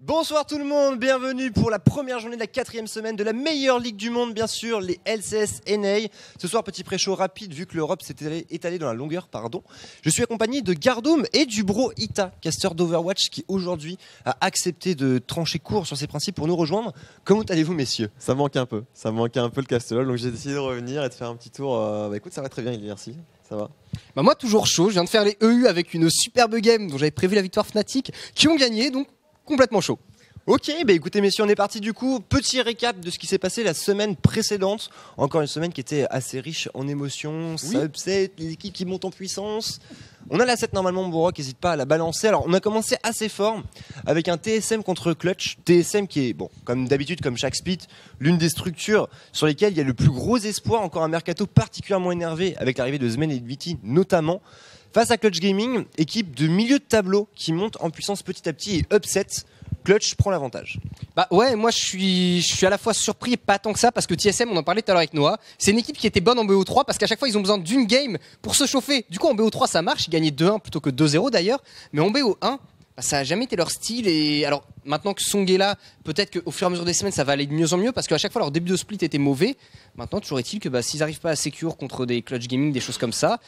Bonsoir tout le monde, bienvenue pour la première journée de la 4e semaine de la meilleure ligue du monde, bien sûr, les LCS NA. Ce soir, petit pré-show rapide vu que l'Europe s'est étalée dans la longueur, Je suis accompagné de Gardoum et du bro Ita, caster d'Overwatch, qui aujourd'hui a accepté de trancher court sur ses principes pour nous rejoindre. Comment allez-vous, messieurs ? Ça me manquait un peu le caster, donc j'ai décidé de revenir et de faire un petit tour. Écoute, ça va très bien, Ili, merci. Ça va. Moi, toujours chaud, je viens de faire les EU avec une superbe game dont j'avais prévu la victoire Fnatic, qui ont gagné, donc complètement chaud. Ok, écoutez messieurs, on est parti du coup. Petit récap de ce qui s'est passé la semaine précédente. Encore une semaine qui était assez riche en émotions, ça upset, les équipes qui montent en puissance. On a la 7 normalement, Bourrock, n'hésite pas à la balancer. Alors on a commencé assez fort avec un TSM contre Clutch. TSM qui est, bon, comme d'habitude, comme chaque split, l'une des structures sur lesquelles il y a le plus gros espoir. Encore un mercato particulièrement énervé avec l'arrivée de Zmen et de Viti notamment. Face à Clutch Gaming, équipe de milieu de tableau qui monte en puissance petit à petit et upset. Clutch prend l'avantage. Moi je suis à la fois surpris et pas tant que ça parce que TSM, on en parlait tout à l'heure avec Noah, c'est une équipe qui était bonne en BO3 parce qu'à chaque fois ils ont besoin d'une game pour se chauffer. Du coup en BO3 ça marche, ils gagnaient 2-1 plutôt que 2-0 d'ailleurs, mais en BO1 ça n'a jamais été leur style. Et alors maintenant que Song est là, peut-être qu'au fur et à mesure des semaines ça va aller de mieux en mieux parce qu'à chaque fois leur début de split était mauvais. Maintenant toujours est-il que s'ils n'arrivent pas à secure contre des Clutch Gaming, des choses comme ça,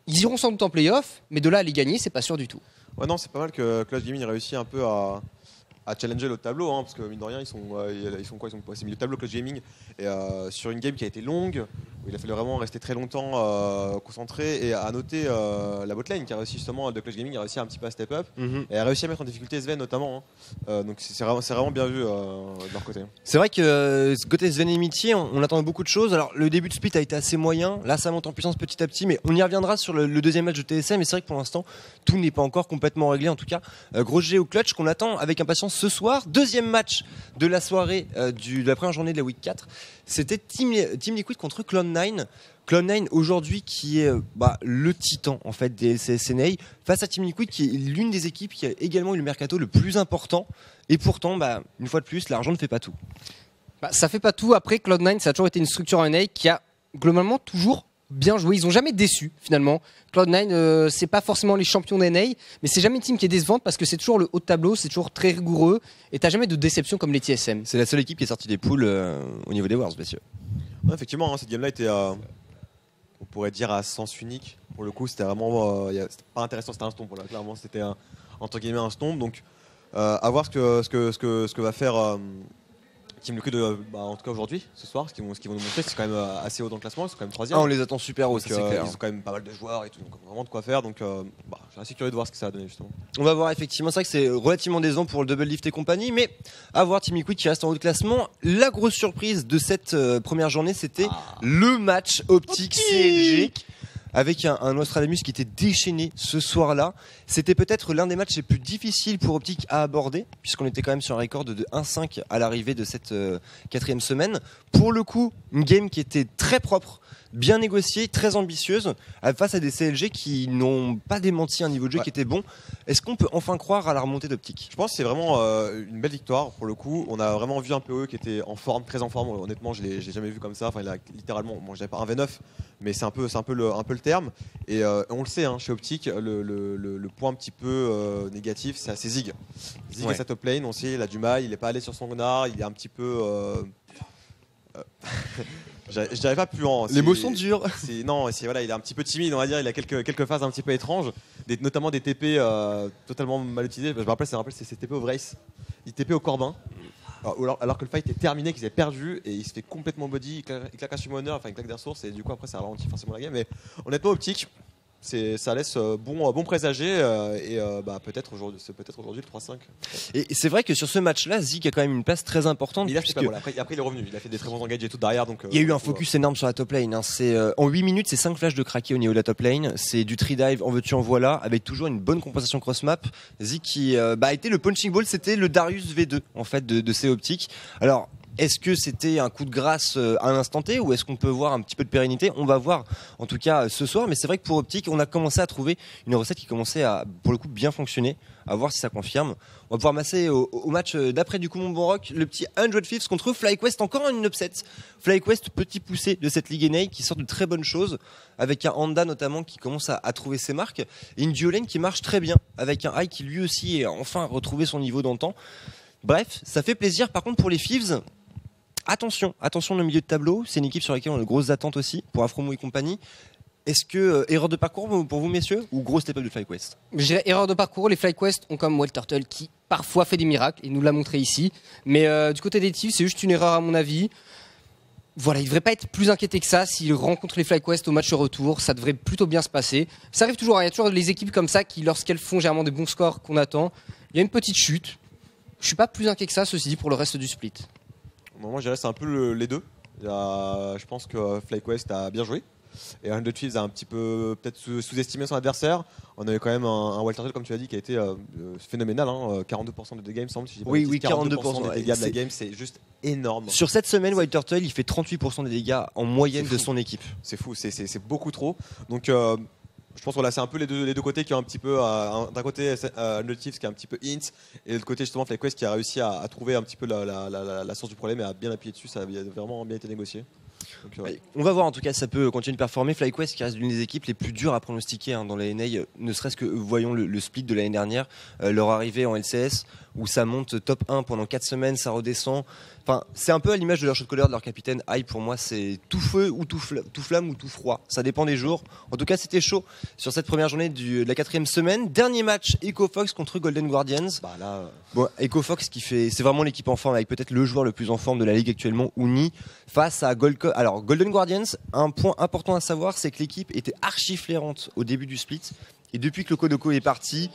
ils iront sans doute en playoff, mais de là à les gagner c'est pas sûr du tout. Ouais non, c'est pas mal que Clutch Gaming réussit un peu à challenger le tableau, parce que mine de rien ils sont quoi, c'est milieu de tableau Clutch Gaming et sur une game qui a été longue où il a fallu vraiment rester très longtemps concentré. Et à noter la botlane qui a réussi justement de Clutch Gaming a réussi un petit peu à step up et a réussi à mettre en difficulté Sven notamment, donc c'est vraiment bien vu de leur côté. C'est vrai que ce côté Sven et Miti, on attendait beaucoup de choses. Alors le début de split a été assez moyen, là ça monte en puissance petit à petit, mais on y reviendra sur le deuxième match de TSM. Et c'est vrai que pour l'instant tout n'est pas encore complètement réglé, en tout cas gros G au Clutch qu'on attend avec impatience ce soir. Deuxième match de la soirée de la première journée de la Week 4, c'était Team Liquid contre Cloud9. Cloud9 aujourd'hui qui est le titan en fait des LCS/NA face à Team Liquid qui est l'une des équipes qui a également eu le mercato le plus important. Et pourtant, une fois de plus, l'argent ne fait pas tout. Ça fait pas tout. Après, Cloud9 ça a toujours été une structure en NA qui a globalement toujours bien joué, ils ont jamais déçu finalement. Cloud9 c'est pas forcément les champions d'NA, mais c'est jamais une team qui est décevante parce que c'est toujours le haut de tableau, c'est toujours très rigoureux et t'as jamais de déception comme les TSM. C'est la seule équipe qui est sortie des poules au niveau des Worlds, messieurs. Ouais, effectivement, cette game là était on pourrait dire à sens unique. Pour le coup c'était vraiment c'était pas intéressant, c'était un stomp, voilà. Clairement c'était entre guillemets un stomp, donc à voir ce que va faire Team Liquid en tout cas aujourd'hui, ce soir, ce qu'ils vont nous montrer, c'est quand même assez haut dans le classement, ils sont quand même 3e. On les attend super haut, ça c'est clair. Ils ont quand même pas mal de joueurs et tout, donc vraiment de quoi faire, donc je suis assez curieux de voir ce que ça va donner justement. On va voir effectivement, c'est vrai que c'est relativement décevant pour le Double Lift et compagnie, mais à voir Team Liquid qui reste en haut de classement. La grosse surprise de cette première journée, c'était le match Optic CLG. Avec un Nostradamus qui était déchaîné ce soir-là. C'était peut-être l'un des matchs les plus difficiles pour Optic à aborder, puisqu'on était quand même sur un record de 1-5 à l'arrivée de cette 4e semaine. Pour le coup, une game qui était très propre, bien négociée, très ambitieuse, face à des CLG qui n'ont pas démenti un niveau de jeu qui était bon. Est-ce qu'on peut enfin croire à la remontée d'Optic ? Je pense que c'est vraiment une belle victoire pour le coup. On a vraiment vu un PoE qui était en forme, très en forme. Honnêtement, je l'ai jamais vu comme ça. Enfin, il a littéralement, je n'avais pas un V9, mais c'est un peu le terme. Et on le sait, chez Optic, le point un petit peu négatif, c'est assez Zig. Zig est sa top lane, on sait, il a du mal, il n'est pas allé sur son Gnar, il est un petit peu. Je dirais pas puant. Les mots sont durs. Non, voilà, il est un petit peu timide, on va dire. Il a quelques phases un petit peu étranges, notamment des TP totalement mal utilisés. Je me rappelle, c'est TP au Vrace. Il TP au Corbin. Alors que le fight est terminé, qu'ils avaient perdu et il se fait complètement body, il claque un summoner, enfin il claque des ressources et du coup après ça ralentit forcément la game. Mais honnêtement, Optic, ça laisse bon présager et peut-être aujourd'hui le 3-5. Et c'est vrai que sur ce match-là, Zig a quand même une place très importante. Il a fait après il est revenu, il a fait des très bons engages et tout derrière. Donc, il y a eu un focus énorme sur la top lane. En 8 minutes, c'est 5 flashs de craqué au niveau de la top lane. C'est du 3-dive, en veux-tu en voilà, avec toujours une bonne compensation cross-map. Zig qui a été le punching ball, c'était le Darius V2 en fait de ces Optiques. Alors Est-ce que c'était un coup de grâce à un instant T ou est-ce qu'on peut voir un petit peu de pérennité? On va voir en tout cas ce soir, mais c'est vrai que pour Optic, on a commencé à trouver une recette qui commençait à, pour le coup, bien fonctionner. À voir si ça confirme. On va pouvoir masser au match d'après du coup mon bon rock, le petit 100 Thieves contre FlyQuest, encore une upset. FlyQuest, petit poussé de cette Ligue NA qui sort de très bonnes choses, avec un Honda notamment qui commence à trouver ses marques, et une duolane qui marche très bien, avec un High qui lui aussi est enfin retrouvé son niveau d'antan. Bref, ça fait plaisir. Par contre pour les Thieves, attention le milieu de tableau, c'est une équipe sur laquelle on a de grosses attentes aussi, pour Afromo et compagnie. Est-ce que erreur de parcours pour vous messieurs ou gros step-up de FlyQuest? Je dirais erreur de parcours. Les FlyQuest ont comme Wild Turtle qui parfois fait des miracles et nous l'a montré ici. Mais du côté des Thieves, c'est juste une erreur à mon avis. Voilà, il ne devrait pas être plus inquiété que ça s'il rencontre les FlyQuest au match retour. Ça devrait plutôt bien se passer. Ça arrive toujours, il y a toujours les équipes comme ça qui, lorsqu'elles font généralement des bons scores qu'on attend, il y a une petite chute. Je suis pas plus inquiet que ça, ceci dit, pour le reste du split. Moi, je dirais c'est un peu les deux. Je pense que FlyQuest a bien joué. Et 100 Thieves a un petit peu peut-être sous-estimé son adversaire. On avait quand même un Wild Turtle, comme tu as dit, qui a été phénoménal. 42% de dégâts, il me semble. Si j'ai pas Oui, bêtise. 42% des dégâts de la game, c'est juste énorme. Sur cette semaine, Wild Turtle, il fait 38% des dégâts en moyenne de son équipe. C'est fou, c'est beaucoup trop. Donc je pense que voilà, c'est un peu les deux côtés qui ont un petit peu. D'un côté, 100 Thieves qui est un petit peu int, et de l'autre côté, justement, FlyQuest qui a réussi à trouver un petit peu la source du problème et à bien appuyer dessus. Ça a vraiment bien été négocié. Donc, on va voir en tout cas si ça peut continuer de performer. FlyQuest qui reste l'une des équipes les plus dures à pronostiquer dans la NA, ne serait-ce que voyons le split de l'année dernière, leur arrivée en LCS où ça monte top 1 pendant 4 semaines, ça redescend. Enfin, c'est un peu à l'image de leur shot caller de leur capitaine. Hype pour moi c'est tout feu ou tout flamme ou tout froid. Ça dépend des jours. En tout cas c'était chaud sur cette première journée de la 4e semaine. Dernier match EcoFox contre Golden Guardians. Bon, EcoFox qui fait, c'est vraiment l'équipe en forme avec peut-être le joueur le plus en forme de la ligue actuellement, Uni, face à alors Golden Guardians. Un point important à savoir, c'est que l'équipe était archi flairante au début du split et depuis que le Kodoko est parti,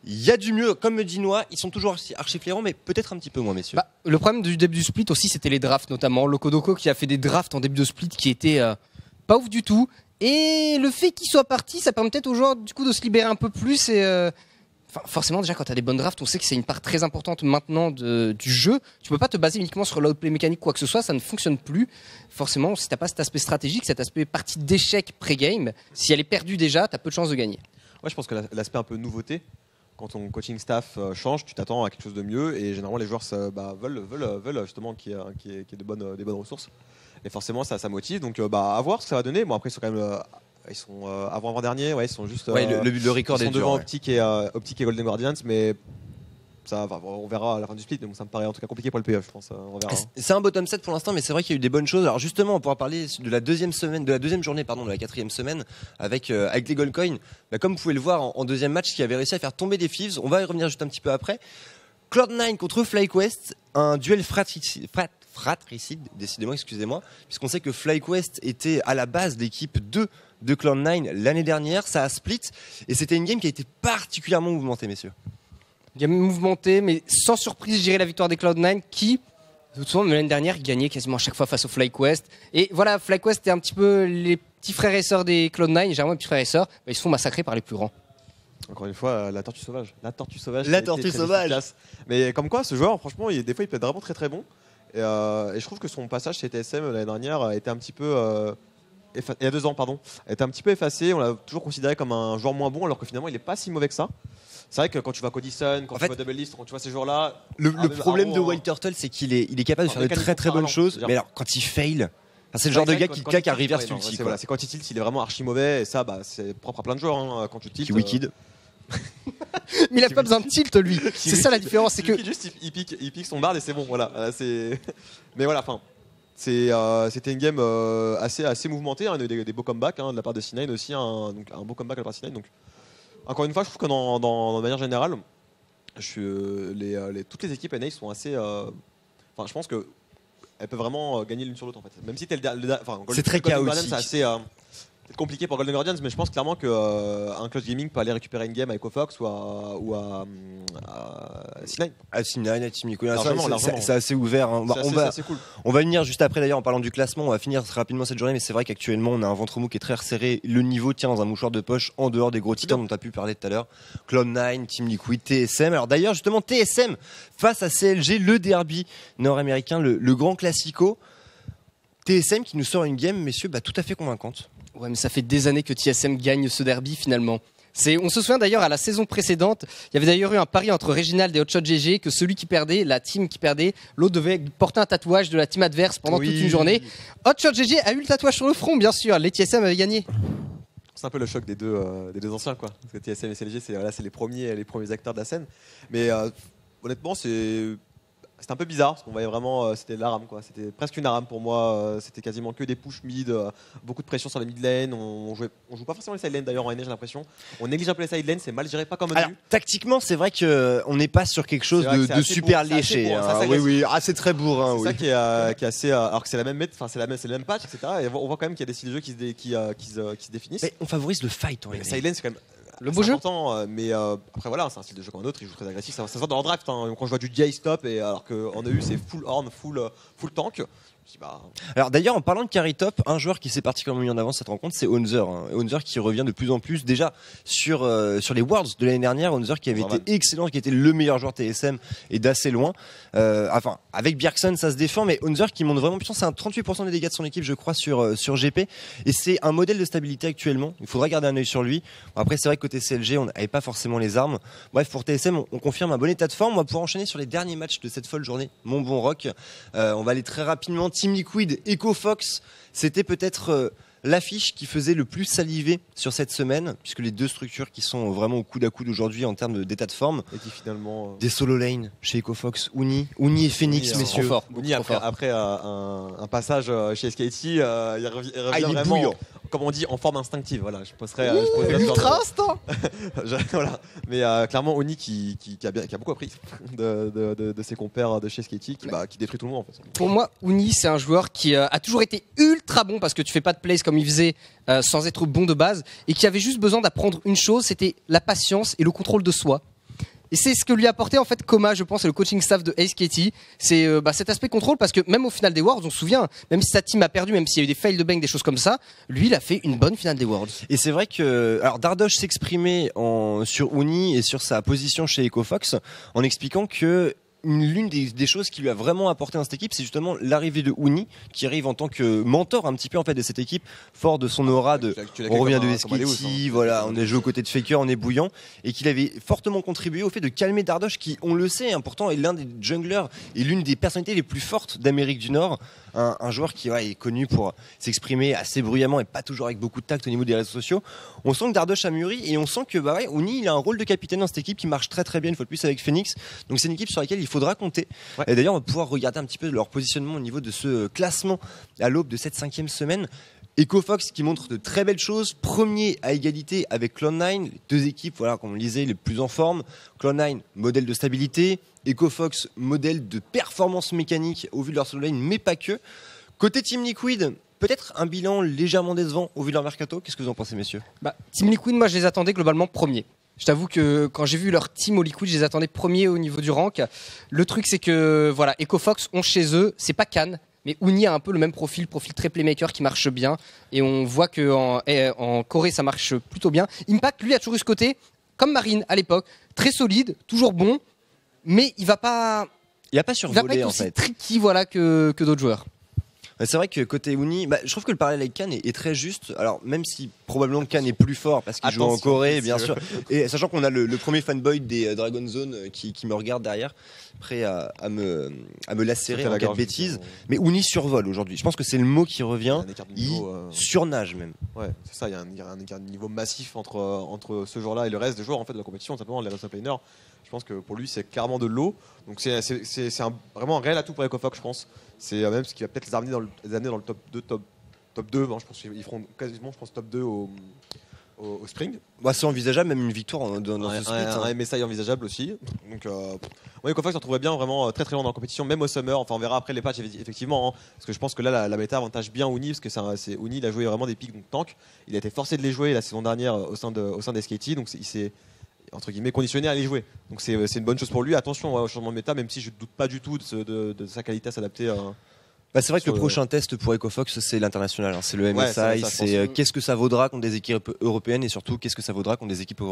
il y a du mieux. Comme me dit Noah, ils sont toujours archi flairants, mais peut-être un petit peu moins, messieurs. Le problème du début du split aussi, c'était les drafts, notamment Lokodoko qui a fait des drafts en début de split qui étaient pas ouf du tout. Et le fait qu'il soit parti, ça permet peut-être aux joueurs du coup de se libérer un peu plus. Et forcément, déjà quand tu as des bonnes drafts, on sait que c'est une part très importante maintenant du jeu. Tu peux pas te baser uniquement sur l'outplay mécanique, quoi que ce soit, ça ne fonctionne plus. Forcément, si t'as pas cet aspect stratégique, cet aspect partie d'échec pré-game, si elle est perdue déjà, tu as peu de chances de gagner. Ouais, je pense que l'aspect un peu nouveauté. Quand ton coaching staff change, tu t'attends à quelque chose de mieux et généralement les joueurs veulent justement qu'il y ait des bonnes ressources et forcément ça motive, donc à voir ce que ça va donner. Bon, après ils sont quand même ils sont avant-dernier, ils sont juste le record ils sont est devant dur, Optic et Golden Guardians, mais ça on verra à la fin du split, mais bon, ça me paraît en tout cas compliqué pour le PF, je pense. On verra. C'est un bottom 7 pour l'instant, mais c'est vrai qu'il y a eu des bonnes choses. Alors justement, on pourra parler de la deuxième journée, de la 4e semaine avec les Goldcoin. Comme vous pouvez le voir en deuxième match, qui avait réussi à faire tomber des Thieves. On va y revenir juste un petit peu après. Cloud9 contre FlyQuest, un duel fratricide, décidément, excusez-moi, puisqu'on sait que FlyQuest était à la base d'équipe 2 de Cloud9 l'année dernière. Ça a split et c'était une game qui a été particulièrement mouvementée, messieurs. Game mouvementé, mais sans surprise, je dirais la victoire des Cloud9 qui, de toute façon, l'année dernière, gagnait quasiment à chaque fois face au FlyQuest. Et voilà, FlyQuest est un petit peu les petits frères et sœurs des Cloud9, généralement les petits frères et sœurs, ils se font massacrer par les plus grands. Encore une fois, la tortue sauvage. La tortue sauvage. Mais comme quoi, ce joueur, franchement, des fois, il peut être vraiment très très bon. Et je trouve que son passage chez TSM l'année dernière a été un petit peu. Il y a 2 ans, pardon. A été un petit peu effacé. On l'a toujours considéré comme un joueur moins bon, alors que finalement, il n'est pas si mauvais que ça. C'est vrai que quand tu vois Codison, quand tu vois Double List, quand tu vois ces joueurs-là. Le problème de Wild Turtle, c'est qu'il est capable de faire de très très bonnes choses. Mais alors, quand il fail. C'est le genre de gars qui claque à reverse ulti. C'est quand il tilt, il est vraiment archi mauvais. Et ça, c'est propre à plein de joueurs. Quand tu tilt. Qui wicked. Mais il a pas besoin de tilt, lui. C'est ça la différence, c'est que juste il pique son bard et c'est bon. Voilà. Mais voilà, enfin. C'était une game assez mouvementée. Il y a eu des beaux comebacks de la part de C9 aussi, un beau comeback de la part de C9. Donc, encore une fois, je trouve que de manière générale, toutes les équipes NA sont assez. Enfin, je pense que elles peuvent vraiment gagner l'une sur l'autre en fait. Même si c'est très chaotique. C'est assez compliqué pour Golden Guardians, mais je pense clairement qu'un Close Gaming peut aller récupérer une game à EcoFox ou à C9. À C9, à Team Liquid. Largement, C'est- largement. c'est assez ouvert. Hein. C'est assez- c'est assez cool. On va venir juste après d'ailleurs en parlant du classement. On va finir très rapidement cette journée, mais c'est vrai qu'actuellement on a un ventre mou qui est très resserré. Le niveau tient dans un mouchoir de poche en dehors des gros titans dont tu as pu parler tout à l'heure. Cloud9, Team Liquid, TSM. Alors d'ailleurs, justement, TSM face à CLG, le derby nord-américain, le grand classico. TSM qui nous sort une game, messieurs, tout à fait convaincante. Ouais, mais ça fait des années que TSM gagne ce derby finalement. On se souvient d'ailleurs à la saison précédente, il y avait d'ailleurs eu un pari entre Reginald et Hotshot GG que celui qui perdait, la team qui perdait, l'autre devait porter un tatouage de la team adverse pendant toute une journée. Hotshot GG a eu le tatouage sur le front, bien sûr. Les TSM avaient gagné. C'est un peu le choc des deux anciens, quoi. Parce que TSM et CLG, c'est les premiers acteurs de la scène. Mais honnêtement, c'était un peu bizarre parce qu'on voyait vraiment, c'était la rame, quoi. C'était presque une rame pour moi. C'était quasiment que des push mid, beaucoup de pression sur les mid lane. On joue pas forcément les side lane d'ailleurs en NA, j'ai l'impression. On néglige un peu les side lane, c'est mal géré, pas comme on a Alors, vu. tactiquement, c'est vrai qu'on n'est pas sur quelque chose C'est vrai que c'est de assez super bourrin, c'est assez léché. bourrin, Hein. c'est assez Oui, agressif. oui, c'est très bourrin. C'est Oui. ça qui est assez. Alors que c'est la même c'est le même patch, etc. Et on voit quand même qu'il y a des styles de jeu qui se définissent. Mais on favorise le fight en Mais NA. side lane, c'est quand même. Le beau c'est jeu. important, mais après voilà, c'est un style de jeu comme un autre, il joue très agressif, ça se voit dans leur draft. Hein. Quand je vois du DI stop, et alors qu'en EU c'est full horn, full tank, je dis Alors d'ailleurs, en parlant de carry top, un joueur qui s'est particulièrement mis en avant cette rencontre, c'est Honzer. Hein. Honzer qui revient de plus en plus déjà sur les Worlds de l'année dernière. Honzer qui avait été excellent, qui était le meilleur joueur TSM et d'assez loin. Enfin, avec Bjergsen, ça se défend, mais Honzer qui monte vraiment puissant. C'est un 38% des dégâts de son équipe, je crois, sur GP. Et c'est un modèle de stabilité actuellement. Il faudra garder un œil sur lui. Bon, après, c'est vrai que côté CLG, on n'avait pas forcément les armes. Bref, pour TSM, on confirme un bon état de forme. On va pouvoir enchaîner sur les derniers matchs de cette folle journée. Mon bon rock. On va aller très rapidement. Team Liquid, EcoFox. C'était peut-être l'affiche qui faisait le plus saliver sur cette semaine, puisque les deux structures qui sont vraiment au coude à coude aujourd'hui en termes d'état de forme. et qui finalement. Des solo lane chez EcoFox, Uni et Phoenix, Uni, messieurs. trop fort. Uni, après un passage chez SKT, il revient Il est vraiment, bouillant. comme on dit, en forme instinctive. Voilà, je poserais Ultra instant. voilà. Mais clairement, Oni qui a beaucoup appris de ses compères de chez SKT, qui détruit tout le monde en fait. Pour moi, Uni, c'est un joueur qui a toujours été ultra bon parce que tu fais pas de plays comme il faisait sans être bon de base et qui avait juste besoin d'apprendre une chose, c'était la patience et le contrôle de soi. Et c'est ce que lui a apporté en fait Koma, je pense, et le coaching staff de Ace Katie. C'est cet aspect contrôle parce que même au final des Worlds, on se souvient, même si sa team a perdu, même s'il y a eu des fails de bang, des choses comme ça, lui, il a fait une bonne finale des Worlds. Et c'est vrai que alors Dardoche s'exprimait sur Uni et sur sa position chez EcoFox en expliquant que l'une des choses qui lui a vraiment apporté dans cette équipe, c'est justement l'arrivée de Uni, qui arrive en tant que mentor un petit peu en fait de cette équipe, fort de son aura de on revient de SKT, voilà, on est joué aux côtés de Faker, on est bouillant, et qu'il avait fortement contribué au fait de calmer Dardoche, qui, on le sait, pourtant est l'un des junglers et l'une des personnalités les plus fortes d'Amérique du Nord, un joueur qui est connu pour s'exprimer assez bruyamment et pas toujours avec beaucoup de tact au niveau des réseaux sociaux. On sent que Dardoche a mûri et on sent que Uni, il a un rôle de capitaine dans cette équipe qui marche très très bien une fois de plus avec Phoenix. Donc c'est une équipe sur laquelle il faudra compter. Ouais. Et d'ailleurs, on va pouvoir regarder un petit peu leur positionnement au niveau de ce classement à l'aube de cette 5e semaine. EcoFox qui montre de très belles choses, premier à égalité avec Cloud9, les deux équipes, voilà, comme on le disait, les plus en forme. Cloud9, modèle de stabilité, EcoFox, modèle de performance mécanique au vu de leur solo lane, mais pas que. Côté Team Liquid, peut-être un bilan légèrement décevant au vu de leur mercato. Qu'est-ce que vous en pensez, messieurs ? Team Liquid, moi je les attendais globalement premiers. Je t'avoue que quand j'ai vu leur team au Liquid, je les attendais premiers au niveau du rank. Le truc, c'est que voilà, EcoFox ont chez eux, c'est pas Cannes, mais Uni a un peu le même profil très playmaker qui marche bien. Et on voit qu'en Corée, ça marche plutôt bien. Impact, lui, a toujours eu ce côté, comme Marine à l'époque, très solide, toujours bon, mais il va pas survolé être en aussi fait. tricky voilà, que d'autres joueurs. C'est vrai que côté Uni, je trouve que le parallèle avec Cannes est très juste. Alors même si probablement Cannes est plus fort parce qu'il joue en Corée, bien sûr. Et sachant qu'on a le premier fanboy des Dragon Zone qui me regarde derrière, prêt à me lacérer en cas de bêtises. Mais Uni survole aujourd'hui. Je pense que c'est le mot qui revient. Il surnage même. Ouais, c'est ça. Il y a un écart de niveau massif entre ce joueur-là et le reste des joueurs en fait de la compétition. Simplement les rest laners. Je pense que pour lui c'est clairement de l'eau. Donc c'est vraiment un réel atout pour EcoFox, je pense. C'est même ce qui va peut-être les amener dans le top 2. Je pense qu'ils feront quasiment top 2 au Spring. C'est envisageable, même une victoire dans ce split. Un MSI envisageable aussi. Donc, EcoFox se retrouverait bien vraiment très très loin dans la compétition, même au Summer. Enfin, on verra après les patchs, effectivement. Parce que je pense que là, la méta avantage bien Uni, parce que Uni, il a joué vraiment des pics donc tank. Il a été forcé de les jouer la saison dernière au sein des SKT. Donc, entre guillemets conditionné à les jouer. Donc c'est une bonne chose pour lui. Attention au changement de méta, même si je doute pas du tout de sa qualité à s'adapter. C'est vrai que le prochain test pour EcoFox, c'est l'international, c'est le MSI, c'est qu'est-ce que ça vaudra contre des équipes européennes et surtout qu'est-ce que ça vaudra contre des équipes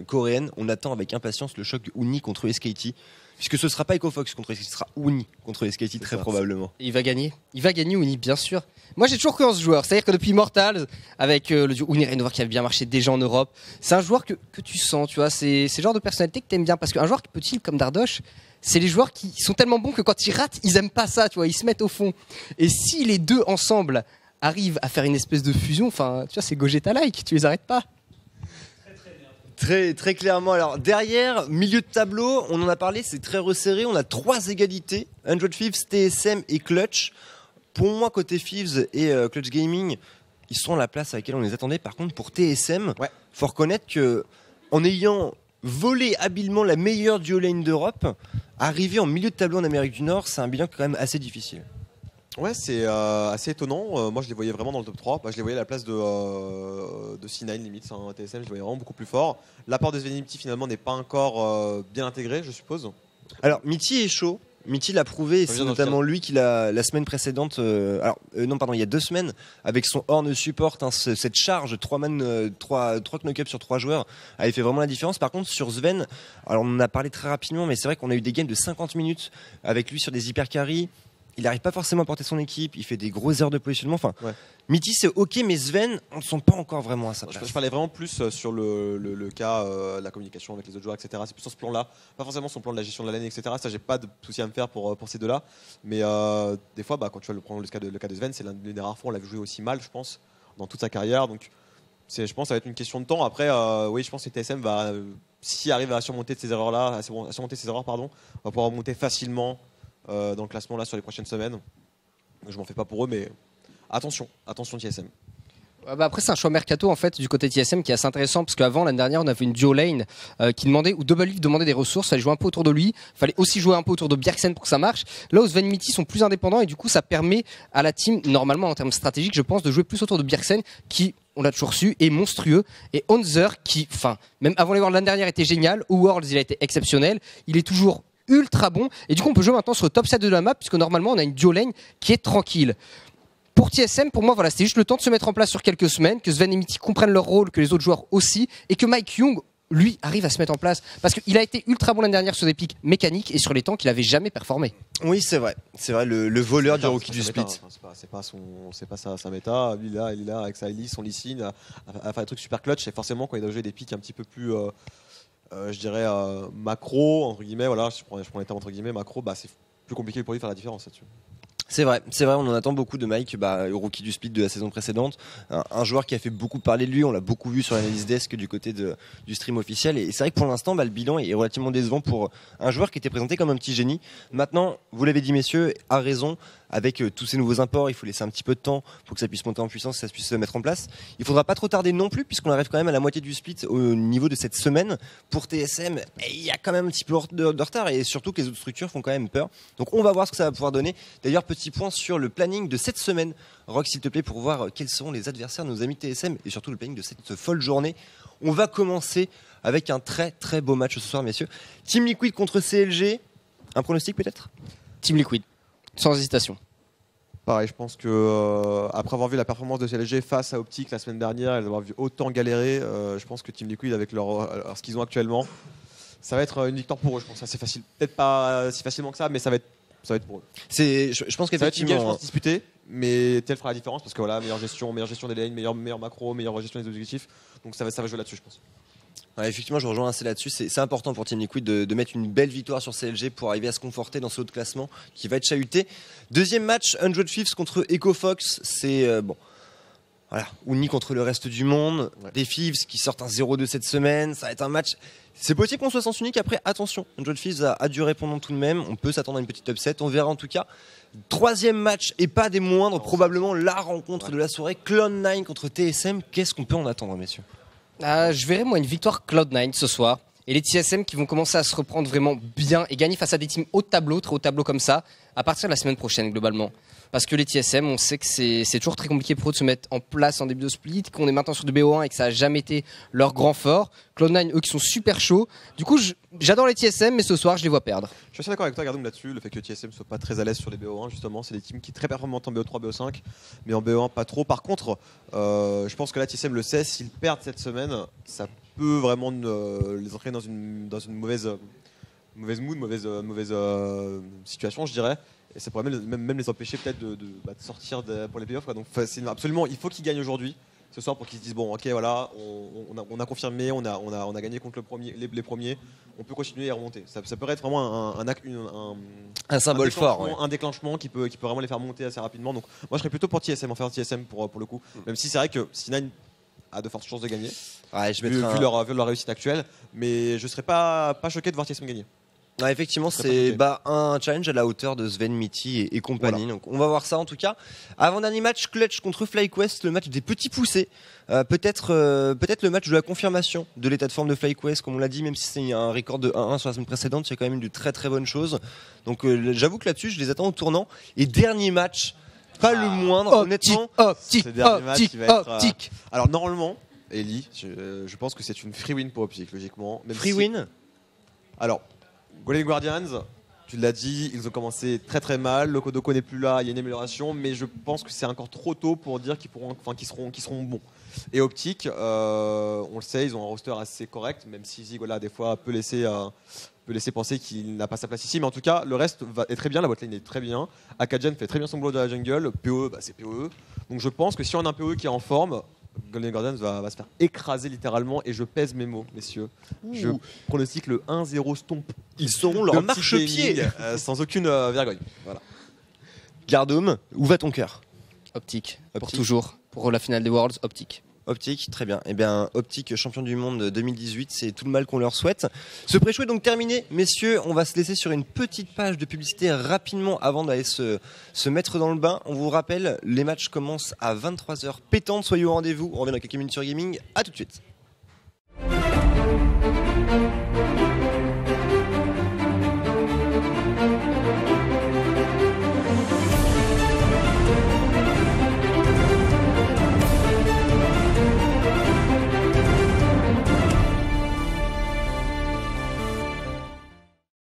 coréennes. On attend avec impatience le choc Uni contre SKT, puisque ce sera pas EcoFox contre SKT, ce sera Uni contre SKT très probablement. Il va gagner Uni, bien sûr. Moi j'ai toujours cru en ce joueur, c'est-à-dire que depuis Immortals, avec le duo Uni Rainbow qui avait bien marché déjà en Europe, c'est un joueur que tu sens, tu vois, c'est le genre de personnalité que t'aimes bien, parce qu'un joueur petit comme Dardosh, c'est les joueurs qui sont tellement bons que quand ils ratent, ils aiment pas ça, tu vois, ils se mettent au fond. Et si les deux ensemble arrivent à faire une espèce de fusion, enfin, tu vois, c'est Gogeta-like, tu les arrêtes pas. Très, très clairement. Alors derrière, milieu de tableau, on en a parlé, c'est très resserré. On a 3 égalités, 100 Thieves, TSM et Clutch. Pour moi, côté Thieves et Clutch Gaming, ils sont à la place à laquelle on les attendait. Par contre, pour TSM, faut reconnaître que en ayant volé habilement la meilleure duo lane d'Europe, arriver en milieu de tableau en Amérique du Nord, c'est un bilan quand même assez difficile. Ouais, c'est assez étonnant. Moi, je les voyais vraiment dans le top 3. Je les voyais à la place de C9 limite. TSM, je les voyais vraiment beaucoup plus fort. L'apport de Svenimity finalement n'est pas encore bien intégré, je suppose. Alors, Mitty est chaud. Mitty l'a prouvé, et c'est notamment lui qui l'a la semaine précédente, il y a 2 semaines, avec son Horn Support, cette charge 3 knock-up sur 3 joueurs, avait fait vraiment la différence. Par contre, sur Sven, alors on en a parlé très rapidement, mais c'est vrai qu'on a eu des games de 50 minutes avec lui sur des hyper carries. Il n'arrive pas forcément à porter son équipe, il fait des grosses erreurs de positionnement. Enfin, Mitty c'est ok, mais Sven, on ne sent pas encore vraiment à ça. Je parlais vraiment plus sur le cas, la communication avec les autres joueurs, etc. C'est plus sur ce plan-là, pas forcément son plan de la gestion de la lane, etc. Ça, j'ai pas de souci à me faire pour ces deux-là. Mais des fois, quand tu vas prendre le cas de Sven, c'est l'une des rares fois où on l'a vu jouer aussi mal, je pense, dans toute sa carrière. Donc, je pense que ça va être une question de temps. Après, oui, je pense que TSM va, s'il arrive à surmonter ces erreurs-là, va pouvoir remonter facilement dans le classement là sur les prochaines semaines. Je m'en fais pas pour eux, mais attention TSM. Après c'est un choix mercato en fait du côté TSM qui est assez intéressant parce qu'avant l'année dernière on avait une duo lane qui demandait, ou Double Leaf demandait des ressources, fallait jouer un peu autour de lui, fallait aussi jouer un peu autour de Bjergsen pour que ça marche. Là où Svenimity sont plus indépendants et du coup ça permet à la team normalement en termes stratégiques je pense de jouer plus autour de Bjergsen qui, on l'a toujours su, est monstrueux, et Honzer qui, même avant les Worlds l'année dernière était génial, au Worlds il a été exceptionnel, il est toujours ultra bon, et du coup on peut jouer maintenant sur le top 7 de la map puisque normalement on a une duo lane qui est tranquille. Pour TSM, pour moi, voilà, c'était juste le temps de se mettre en place sur quelques semaines, que Svenimity comprenne leur rôle, que les autres joueurs aussi, et que Mike Young, lui, arrive à se mettre en place. Parce qu'il a été ultra bon l'année dernière sur des pics mécaniques et sur les tanks, il n'avait jamais performé. Oui, c'est vrai, le voleur du rookie du split. C'est pas sa méta. Lui, il est là avec sa Ellie, son Lee Sin, à faire des trucs super clutch, et forcément, quand il doit jouer des pics un petit peu plus. Je dirais macro, entre guillemets, voilà, je prends les termes entre guillemets, macro, c'est plus compliqué pour lui de faire la différence là-dessus. C'est vrai, on en attend beaucoup de Mike, rookie du split de la saison précédente, un joueur qui a fait beaucoup parler de lui, on l'a beaucoup vu sur l'analyse desk du côté du stream officiel, et c'est vrai que pour l'instant le bilan est relativement décevant pour un joueur qui était présenté comme un petit génie. Maintenant, vous l'avez dit messieurs, à raison, avec tous ces nouveaux imports, il faut laisser un petit peu de temps pour que ça puisse monter en puissance, que ça puisse se mettre en place. Il faudra pas trop tarder non plus, puisqu'on arrive quand même à la moitié du split au niveau de cette semaine. Pour TSM, il y a quand même un petit peu de retard, et surtout que les autres structures font quand même peur. Donc on va voir ce que ça va pouvoir donner. D'ailleurs, petit point sur le planning de cette semaine. Rock, s'il te plaît, pour voir quels seront les adversaires de nos amis TSM, et surtout le planning de cette folle journée. On va commencer avec un très très beau match ce soir, messieurs. Team Liquid contre CLG. Un pronostic peut-être ? Team Liquid, sans hésitation. Pareil, je pense que après avoir vu la performance de CLG face à Optic la semaine dernière et avoir vu autant galérer, je pense que Team Liquid avec ce qu'ils ont actuellement, ça va être une victoire pour eux. Je pense assez facile, peut-être pas si facilement que ça, mais ça va être pour eux. Je pense qu'effectivement, ça va être une game disputée, mais tel fera la différence parce que voilà, meilleure gestion des lanes, meilleure macro, meilleure gestion des objectifs. Donc ça va jouer là-dessus, je pense. Ouais, effectivement, je rejoins assez là-dessus. C'est important pour Team Liquid de mettre une belle victoire sur CLG pour arriver à se conforter dans ce haut de classement qui va être chahuté. Deuxième match, 100 Thieves contre EcoFox. C'est voilà, Uni contre le reste du monde. Ouais. Des Thieves qui sortent un 0-2 cette semaine. Ça va être un match. C'est possible qu'on soit sens unique. Après, attention, 100 Thieves a dû répondre tout de même. On peut s'attendre à une petite upset. On verra en tout cas. Troisième match, et pas des moindres, probablement la rencontre de la soirée. Cloud9 contre TSM. Qu'est-ce qu'on peut en attendre, messieurs ? Je verrai moi une victoire Cloud9 ce soir. Et les TSM qui vont commencer à se reprendre vraiment bien et gagner face à des teams haut de tableau, très haut de tableau comme ça, à partir de la semaine prochaine globalement. Parce que les TSM, on sait que c'est toujours très compliqué pour eux de se mettre en place en début de split, qu'on est maintenant sur du BO1 et que ça n'a jamais été leur grand fort. Cloud9, eux qui sont super chauds. Du coup, j'adore les TSM, mais ce soir, je les vois perdre. Je suis assez d'accord avec toi, Gardoum, là-dessus. Le fait que TSM soit pas très à l'aise sur les BO1, justement, c'est des teams qui sont très performantes en BO3, BO5, mais en BO1 pas trop. Par contre, je pense que là, TSM le sait, s'ils perdent cette semaine, ça peut vraiment les entraîner dans une mauvaise mood, mauvaise situation, je dirais. Et ça pourrait même les empêcher peut-être de sortir pour les playoffs, quoi. Donc absolument, il faut qu'ils gagnent aujourd'hui, ce soir, pour qu'ils se disent bon, ok, voilà, on a confirmé, on a gagné contre les premiers, on peut continuer et remonter. Ça peut être vraiment un symbole fort, ouais. Un déclenchement qui peut vraiment les faire monter assez rapidement. Donc moi, je serais plutôt pour TSM, en faire TSM pour le coup. Même si c'est vrai que C9 a de fortes chances de gagner, Ouais, vu leur réussite actuelle, mais je serais pas choqué de voir TSM gagner. Ouais, effectivement, c'est un challenge à la hauteur de Sven, Mitty et compagnie. Voilà. Donc, on va voir ça en tout cas. Avant-dernier match, Clutch contre FlyQuest, le match des petits poussés. Peut-être le match de la confirmation de l'état de forme de FlyQuest, comme on l'a dit, même si c'est un record de 1-1 sur la semaine précédente, il y a quand même eu de très très bonnes choses. Donc, j'avoue que là-dessus, je les attends au tournant. Et dernier match, pas le moindre, honnêtement. Optique. Alors, normalement, Ellie, je pense que c'est une free win pour Optic, logiquement. Free win. Alors, Golden Guardians, tu l'as dit, ils ont commencé très très mal. Le Kodoko n'est plus là, il y a une amélioration, mais je pense que c'est encore trop tôt pour dire qu'ils seront bons. Et Optic, on le sait, ils ont un roster assez correct, même si Zigola des fois peut laisser penser qu'il n'a pas sa place ici, mais en tout cas le reste est très bien, la botlane est très bien. Akajan fait très bien son boulot de la jungle, PoE, c'est PoE. Donc je pense que si on a un PoE qui est en forme, Golden Guardians va se faire écraser littéralement, et je pèse mes mots, messieurs. Je pronostique le 1-0 stomp. Ils sauront leur marchepied sans aucune vergogne. Voilà. Gardoum, où va ton cœur? Optique, pour toujours. Pour la finale des Worlds, Optique. Optique, très bien. Eh bien, Optique, champion du monde 2018, c'est tout le mal qu'on leur souhaite. Ce pré-show est donc terminé. Messieurs, on va se laisser sur une petite page de publicité rapidement avant d'aller se mettre dans le bain. On vous rappelle, les matchs commencent à 23h pétantes. Soyez au rendez-vous. On revient dans quelques minutes sur Gaming. À tout de suite.